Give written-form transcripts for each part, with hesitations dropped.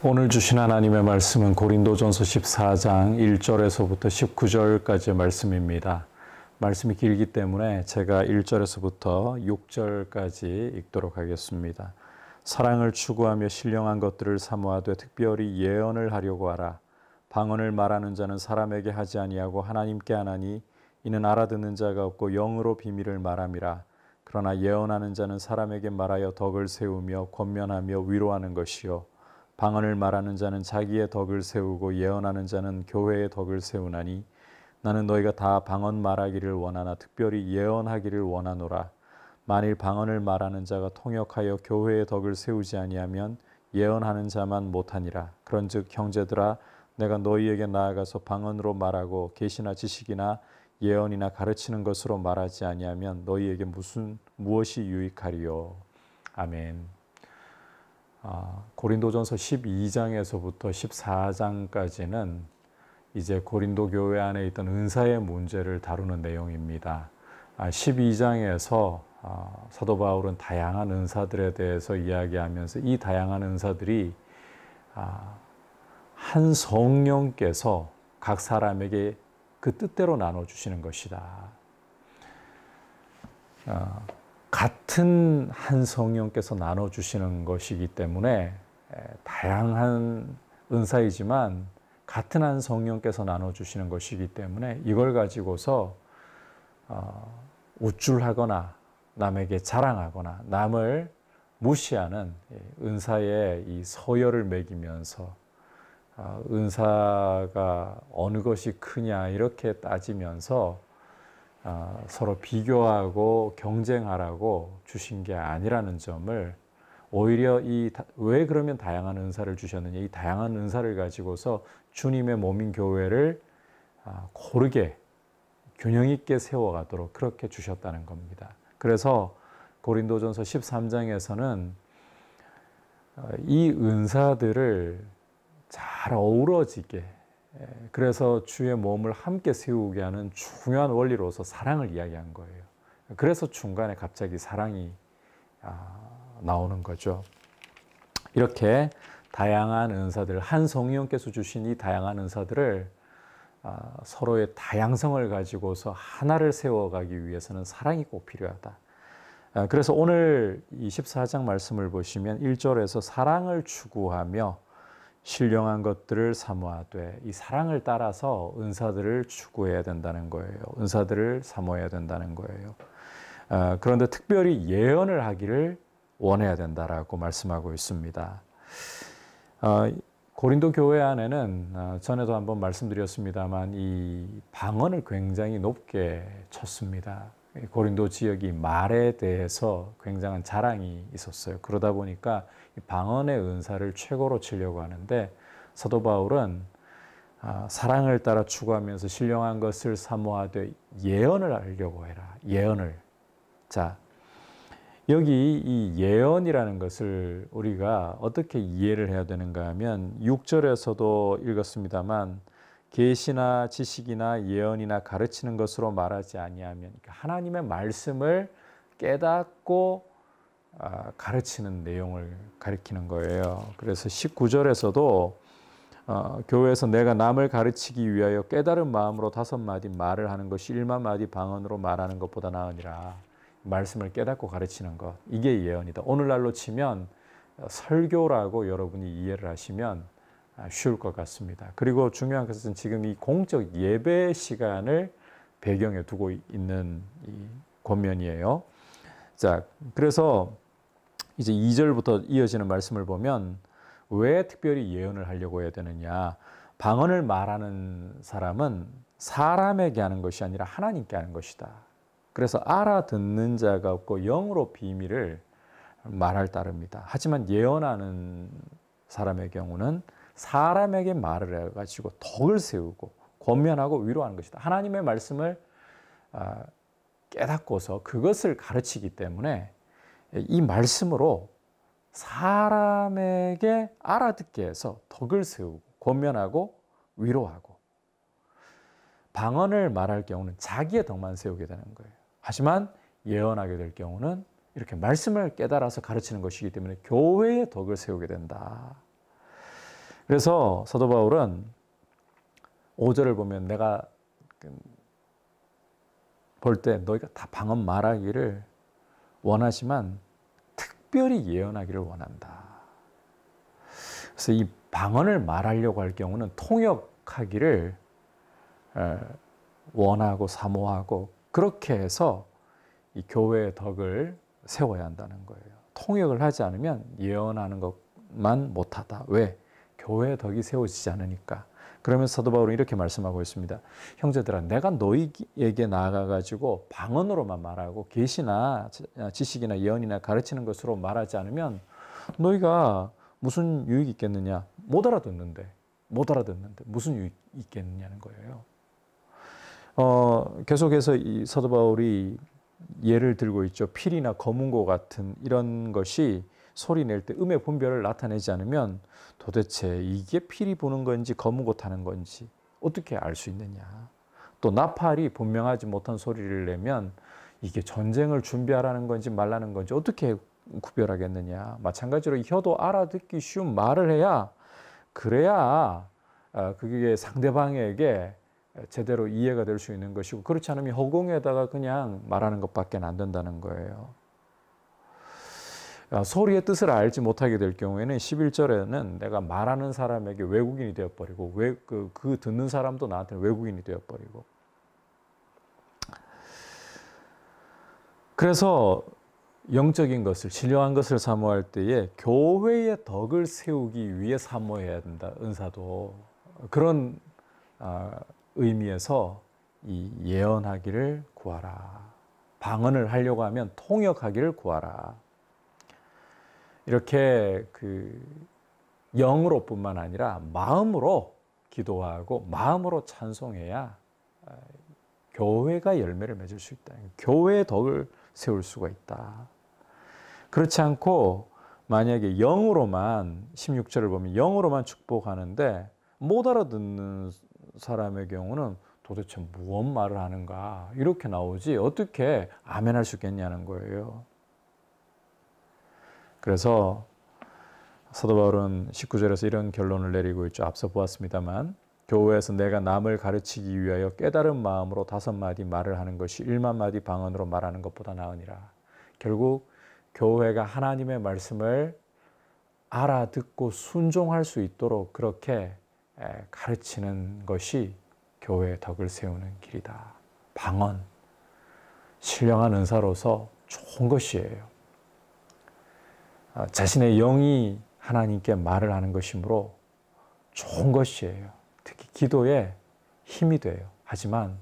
오늘 주신 하나님의 말씀은 고린도전서 14장 1절에서부터 19절까지의 말씀입니다. 말씀이 길기 때문에 제가 1절에서부터 6절까지 읽도록 하겠습니다. 사랑을 추구하며 신령한 것들을 사모하되 특별히 예언을 하려고 하라. 방언을 말하는 자는 사람에게 하지 아니하고 하나님께 하나니 이는 알아듣는 자가 없고 영으로 비밀을 말함이라. 그러나 예언하는 자는 사람에게 말하여 덕을 세우며 권면하며 위로하는 것이요 방언을 말하는 자는 자기의 덕을 세우고 예언하는 자는 교회의 덕을 세우나니 나는 너희가 다 방언 말하기를 원하나 특별히 예언하기를 원하노라. 만일 방언을 말하는 자가 통역하여 교회의 덕을 세우지 아니하면 예언하는 자만 못하니라. 그런즉 형제들아 내가 너희에게 나아가서 방언으로 말하고 계시나 지식이나 예언이나 가르치는 것으로 말하지 아니하면 너희에게 무엇이 유익하리요. 아멘. 고린도전서 12장에서부터 14장까지는 이제 고린도 교회 안에 있던 은사의 문제를 다루는 내용입니다. 12장에서 사도 바울은 다양한 은사들에 대해서 이야기하면서 이 다양한 은사들이 한 성령께서 각 사람에게 그 뜻대로 나눠주시는 것이다. 같은 한 성령께서 나눠주시는 것이기 때문에 다양한 은사이지만 같은 한 성령께서 나눠주시는 것이기 때문에 이걸 가지고서 우쭐하거나 남에게 자랑하거나 남을 무시하는 은사의 이 서열을 매기면서 은사가 어느 것이 크냐 이렇게 따지면서 서로 비교하고 경쟁하라고 주신 게 아니라는 점을 오히려 왜 그러면 다양한 은사를 주셨느냐, 이 다양한 은사를 가지고서 주님의 몸인 교회를 고르게 균형 있게 세워가도록 그렇게 주셨다는 겁니다. 그래서 고린도전서 13장에서는 이 은사들을 잘 어우러지게, 그래서 주의 몸을 함께 세우게 하는 중요한 원리로서 사랑을 이야기한 거예요. 그래서 중간에 갑자기 사랑이 나오는 거죠. 이렇게 다양한 은사들, 한 성령께서 주신 이 다양한 은사들을 서로의 다양성을 가지고서 하나를 세워가기 위해서는 사랑이 꼭 필요하다. 그래서 오늘 이 14장 말씀을 보시면 1절에서 사랑을 추구하며 신령한 것들을 사모하되, 이 사랑을 따라서 은사들을 추구해야 된다는 거예요. 은사들을 사모해야 된다는 거예요. 그런데 특별히 예언을 하기를 원해야 된다라고 말씀하고 있습니다. 고린도 교회 안에는 전에도 한번 말씀드렸습니다만 이 방언을 굉장히 높게 쳤습니다. 고린도 지역이 말에 대해서 굉장한 자랑이 있었어요. 그러다 보니까 방언의 은사를 최고로 치려고 하는데 사도 바울은 사랑을 따라 추구하면서 신령한 것을 사모하되 예언을 하려고 해라. 예언을. 자, 여기 이 예언이라는 것을 우리가 어떻게 이해를 해야 되는가 하면 6절에서도 읽었습니다만 계시나 지식이나 예언이나 가르치는 것으로 말하지 아니하면, 하나님의 말씀을 깨닫고 가르치는 내용을 가리키는 거예요. 그래서 19절에서도 교회에서 내가 남을 가르치기 위하여 깨달은 마음으로 5마디 말을 하는 것이 1마디 방언으로 말하는 것보다 나으니라. 말씀을 깨닫고 가르치는 것, 이게 예언이다. 오늘날로 치면 설교라고 여러분이 이해를 하시면 쉬울 것 같습니다. 그리고 중요한 것은 지금 이 공적 예배 시간을 배경에 두고 있는 이 권면이에요. 자, 그래서 이제 2절부터 이어지는 말씀을 보면 왜 특별히 예언을 하려고 해야 되느냐. 방언을 말하는 사람은 사람에게 하는 것이 아니라 하나님께 하는 것이다. 그래서 알아듣는 자가 없고 영으로 비밀을 말할 따릅니다. 하지만 예언하는 사람의 경우는 사람에게 말을 해가지고 덕을 세우고 권면하고 위로하는 것이다. 하나님의 말씀을 깨닫고서 그것을 가르치기 때문에 이 말씀으로 사람에게 알아듣게 해서 덕을 세우고 권면하고 위로하고, 방언을 말할 경우는 자기의 덕만 세우게 되는 거예요. 하지만 예언하게 될 경우는 이렇게 말씀을 깨달아서 가르치는 것이기 때문에 교회의 덕을 세우게 된다. 그래서 사도 바울은 5절을 보면 내가 볼 때 너희가 다 방언 말하기를 원하지만 특별히 예언하기를 원한다. 그래서 이 방언을 말하려고 할 경우는 통역하기를 원하고 사모하고 그렇게 해서 이 교회의 덕을 세워야 한다는 거예요. 통역을 하지 않으면 예언하는 것만 못하다. 왜? 교회의 덕이 세워지지 않으니까. 그러면서 사도 바울은 이렇게 말씀하고 있습니다. 형제들아, 내가 너희에게 나아가가지고 방언으로만 말하고 계시나 지식이나 예언이나 가르치는 것으로 말하지 않으면 너희가 무슨 유익이 있겠느냐? 못 알아듣는데 무슨 유익이 있겠느냐는 거예요. 계속해서 이 사도 바울이 예를 들고 있죠. 필이나 검은고 같은 이런 것이 소리 낼 때 음의 분별을 나타내지 않으면 도대체 이게 필이 부는 건지 검은고 타는 건지 어떻게 알 수 있느냐. 또 나팔이 분명하지 못한 소리를 내면 이게 전쟁을 준비하라는 건지 말라는 건지 어떻게 구별하겠느냐. 마찬가지로 혀도 알아듣기 쉬운 말을 해야 그래야 그게 상대방에게 제대로 이해가 될 수 있는 것이고 그렇지 않으면 허공에다가 그냥 말하는 것밖에 안 된다는 거예요. 소리의 뜻을 알지 못하게 될 경우에는 11절에는 내가 말하는 사람에게 외국인이 되어버리고 그 듣는 사람도 나한테 외국인이 되어버리고 그래서 영적인 것을 신령한 것을 사모할 때에 교회의 덕을 세우기 위해 사모해야 된다. 은사도 그런 의미에서 이 예언하기를 구하라. 방언을 하려고 하면 통역하기를 구하라. 이렇게 영으로뿐만 아니라 마음으로 기도하고 마음으로 찬송해야 교회가 열매를 맺을 수 있다. 교회의 덕을 세울 수가 있다. 그렇지 않고 만약에 영으로만 16절을 보면 영으로만 축복하는데 못 알아듣는 사람의 경우는 도대체 무슨 말을 하는가 이렇게 나오지 어떻게 아멘할 수 있겠냐는 거예요. 그래서 사도 바울은 19절에서 이런 결론을 내리고 있죠. 앞서 보았습니다만 교회에서 내가 남을 가르치기 위하여 깨달은 마음으로 5마디 말을 하는 것이 1만마디 방언으로 말하는 것보다 나으니라. 결국 교회가 하나님의 말씀을 알아듣고 순종할 수 있도록 그렇게 가르치는 것이 교회의 덕을 세우는 길이다. 방언, 신령한 은사로서 좋은 것이에요. 자신의 영이 하나님께 말을 하는 것이므로 좋은 것이에요. 특히 기도에 힘이 돼요. 하지만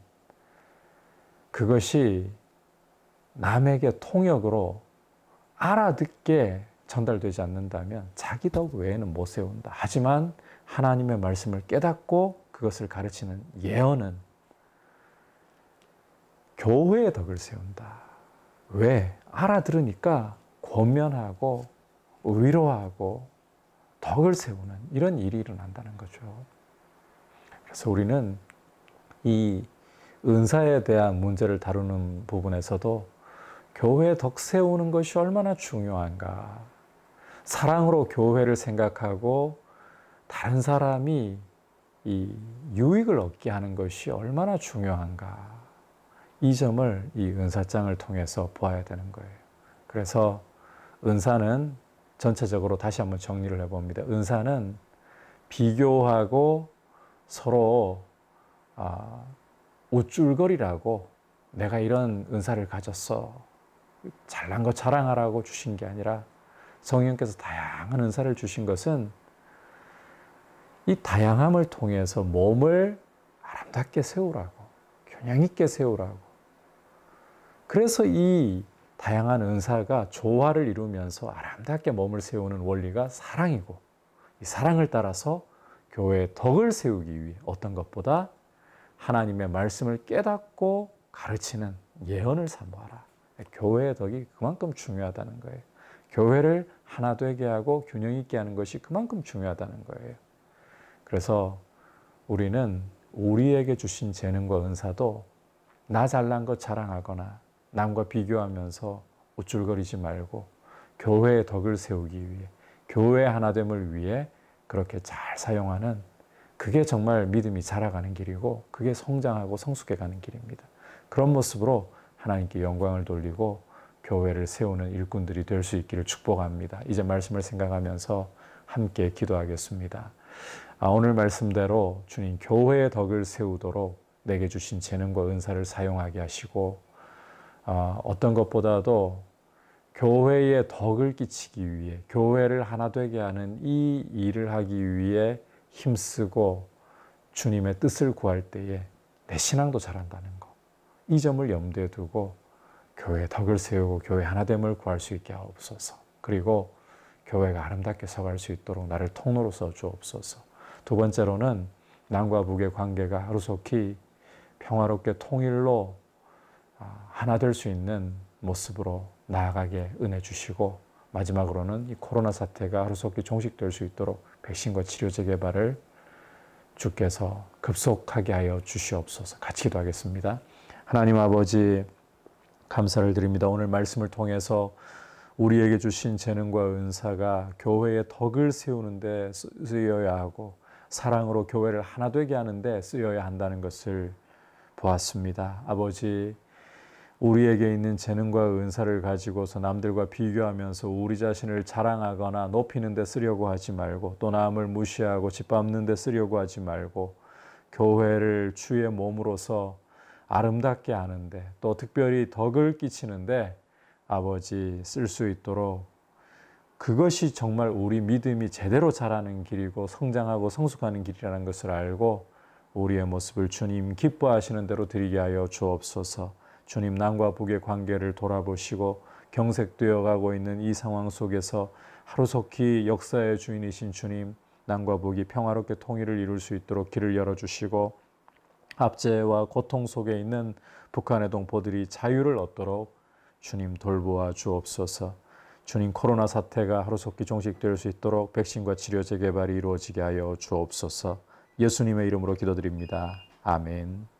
그것이 남에게 통역으로 알아듣게 전달되지 않는다면 자기 덕 외에는 못 세운다. 하지만 하나님의 말씀을 깨닫고 그것을 가르치는 예언은 교회의 덕을 세운다. 왜? 알아들으니까 권면하고 위로하고 덕을 세우는 이런 일이 일어난다는 거죠. 그래서 우리는 이 은사에 대한 문제를 다루는 부분에서도 교회의 덕 세우는 것이 얼마나 중요한가. 사랑으로 교회를 생각하고 다른 사람이 이 유익을 얻게 하는 것이 얼마나 중요한가. 이 점을 이 은사장을 통해서 보아야 되는 거예요. 그래서 은사는 전체적으로 다시 한번 정리를 해봅니다. 은사는 비교하고 서로 우쭐거리라고 내가 이런 은사를 가졌어. 잘난 거 자랑하라고 주신 게 아니라 성령께서 다양한 은사를 주신 것은 이 다양함을 통해서 몸을 아름답게 세우라고, 균형 있게 세우라고. 그래서 이 다양한 은사가 조화를 이루면서 아름답게 몸을 세우는 원리가 사랑이고, 이 사랑을 따라서 교회의 덕을 세우기 위해 어떤 것보다 하나님의 말씀을 깨닫고 가르치는 예언을 사모하라. 교회의 덕이 그만큼 중요하다는 거예요. 교회를 하나 되게 하고 균형 있게 하는 것이 그만큼 중요하다는 거예요. 그래서 우리는 우리에게 주신 재능과 은사도 나 잘난 것 자랑하거나 남과 비교하면서 우쭐거리지 말고 교회의 덕을 세우기 위해, 교회의 하나됨을 위해 그렇게 잘 사용하는, 그게 정말 믿음이 자라가는 길이고 그게 성장하고 성숙해가는 길입니다. 그런 모습으로 하나님께 영광을 돌리고 교회를 세우는 일꾼들이 될 수 있기를 축복합니다. 이제 말씀을 생각하면서 함께 기도하겠습니다. 오늘 말씀대로 주님 교회의 덕을 세우도록 내게 주신 재능과 은사를 사용하게 하시고, 어떤 것보다도 교회의 덕을 끼치기 위해, 교회를 하나 되게 하는 이 일을 하기 위해 힘쓰고 주님의 뜻을 구할 때에 내 신앙도 자란다는 것, 이 점을 염두에 두고 교회의 덕을 세우고 교회 하나됨을 구할 수 있게 하옵소서. 그리고 교회가 아름답게 서갈 수 있도록 나를 통로로 써 주옵소서. 두 번째로는 남과 북의 관계가 하루속히 평화롭게 통일로 하나 될 수 있는 모습으로 나아가게 은혜 주시고, 마지막으로는 이 코로나 사태가 하루속히 종식될 수 있도록 백신과 치료제 개발을 주께서 급속하게 하여 주시옵소서. 같이 기도하겠습니다. 하나님 아버지, 감사를 드립니다. 오늘 말씀을 통해서 우리에게 주신 재능과 은사가 교회의 덕을 세우는 데 쓰여야 하고 사랑으로 교회를 하나 되게 하는 데 쓰여야 한다는 것을 보았습니다. 아버지, 우리에게 있는 재능과 은사를 가지고서 남들과 비교하면서 우리 자신을 자랑하거나 높이는 데 쓰려고 하지 말고, 또 남을 무시하고 짓밟는 데 쓰려고 하지 말고, 교회를 주의 몸으로서 아름답게 하는데, 또 특별히 덕을 끼치는데 아버지 쓸 수 있도록, 그것이 정말 우리 믿음이 제대로 자라는 길이고 성장하고 성숙하는 길이라는 것을 알고 우리의 모습을 주님 기뻐하시는 대로 드리게 하여 주옵소서. 주님, 남과 북의 관계를 돌아보시고 경색되어 가고 있는 이 상황 속에서 하루속히 역사의 주인이신 주님, 남과 북이 평화롭게 통일을 이룰 수 있도록 길을 열어주시고, 압제와 고통 속에 있는 북한의 동포들이 자유를 얻도록 주님 돌보아 주옵소서. 주님, 코로나 사태가 하루속히 종식될 수 있도록 백신과 치료제 개발이 이루어지게 하여 주옵소서. 예수님의 이름으로 기도드립니다. 아멘.